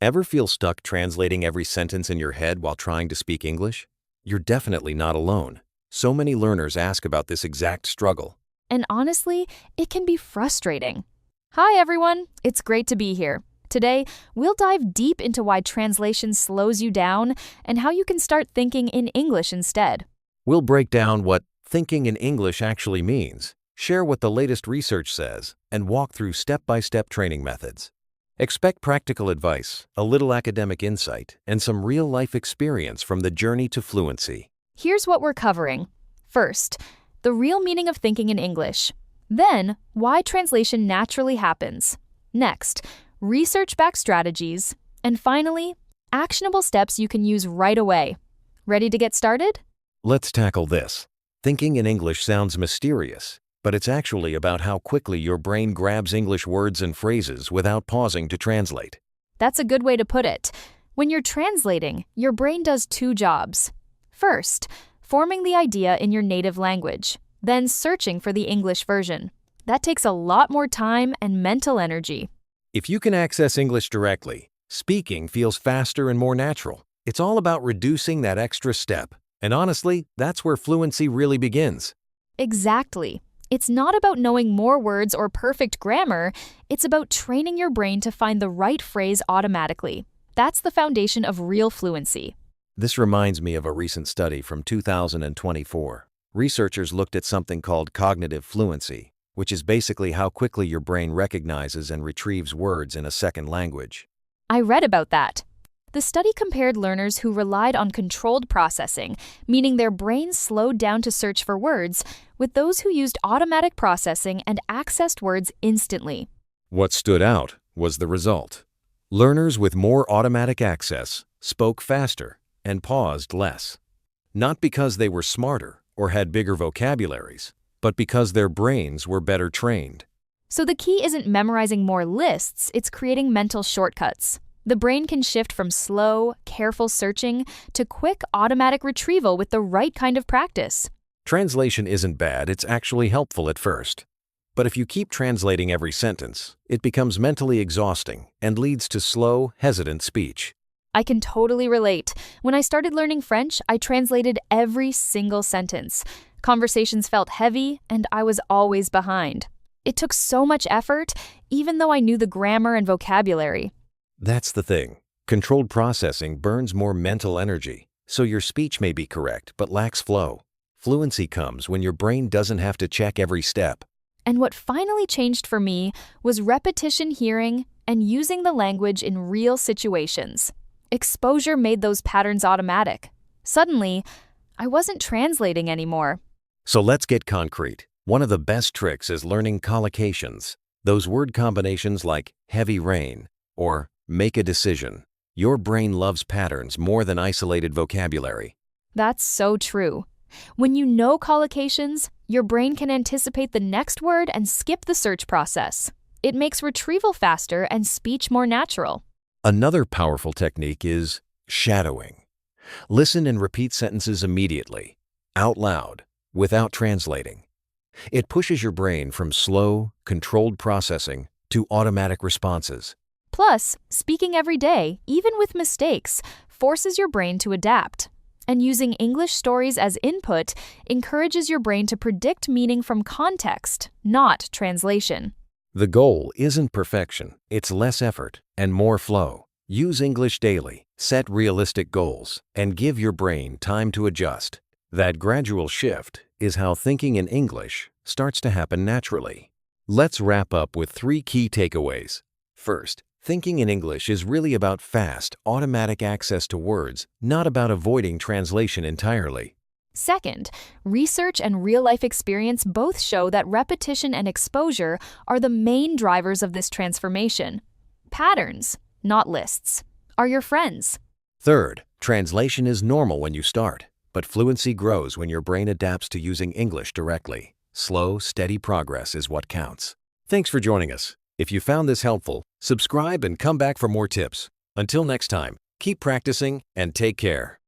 Ever feel stuck translating every sentence in your head while trying to speak English? You're definitely not alone. So many learners ask about this exact struggle. And honestly, it can be frustrating. Hi everyone, it's great to be here. Today, we'll dive deep into why translation slows you down and how you can start thinking in English instead. We'll break down what thinking in English actually means, share what the latest research says, and walk through step-by-step training methods. Expect practical advice, a little academic insight, and some real-life experience from the journey to fluency. Here's what we're covering. First, the real meaning of thinking in English. Then, why translation naturally happens. Next, research-backed strategies. And finally, actionable steps you can use right away. Ready to get started? Let's tackle this. Thinking in English sounds mysterious, but it's actually about how quickly your brain grabs English words and phrases without pausing to translate. That's a good way to put it. When you're translating, your brain does two jobs. First, forming the idea in your native language, then searching for the English version. That takes a lot more time and mental energy. If you can access English directly, speaking feels faster and more natural. It's all about reducing that extra step. And honestly, that's where fluency really begins. Exactly. It's not about knowing more words or perfect grammar, it's about training your brain to find the right phrase automatically. That's the foundation of real fluency. This reminds me of a recent study from 2024. Researchers looked at something called cognitive fluency, which is basically how quickly your brain recognizes and retrieves words in a second language. I read about that. The study compared learners who relied on controlled processing, meaning their brains slowed down to search for words, with those who used automatic processing and accessed words instantly. What stood out was the result. Learners with more automatic access spoke faster and paused less. Not because they were smarter or had bigger vocabularies, but because their brains were better trained. So the key isn't memorizing more lists, it's creating mental shortcuts. The brain can shift from slow, careful searching to quick, automatic retrieval with the right kind of practice. Translation isn't bad, it's actually helpful at first. But if you keep translating every sentence, it becomes mentally exhausting and leads to slow, hesitant speech. I can totally relate. When I started learning French, I translated every single sentence. Conversations felt heavy, and I was always behind. It took so much effort, even though I knew the grammar and vocabulary. That's the thing. Controlled processing burns more mental energy, so your speech may be correct but lacks flow. Fluency comes when your brain doesn't have to check every step. And what finally changed for me was repetition hearing and using the language in real situations. Exposure made those patterns automatic. Suddenly, I wasn't translating anymore. So let's get concrete. One of the best tricks is learning collocations. Those word combinations like heavy rain or make a decision. Your brain loves patterns more than isolated vocabulary. That's so true. When you know collocations, your brain can anticipate the next word and skip the search process. It makes retrieval faster and speech more natural. Another powerful technique is shadowing. Listen and repeat sentences immediately, out loud, without translating. It pushes your brain from slow, controlled processing to automatic responses. Plus, speaking every day, even with mistakes, forces your brain to adapt. And using English stories as input encourages your brain to predict meaning from context, not translation. The goal isn't perfection, it's less effort and more flow. Use English daily, set realistic goals, and give your brain time to adjust. That gradual shift is how thinking in English starts to happen naturally. Let's wrap up with 3 key takeaways. First, thinking in English is really about fast, automatic access to words, not about avoiding translation entirely. Second, research and real-life experience both show that repetition and exposure are the main drivers of this transformation. Patterns, not lists, are your friends. Third, translation is normal when you start, but fluency grows when your brain adapts to using English directly. Slow, steady progress is what counts. Thanks for joining us. If you found this helpful, subscribe and come back for more tips. Until next time, keep practicing and take care.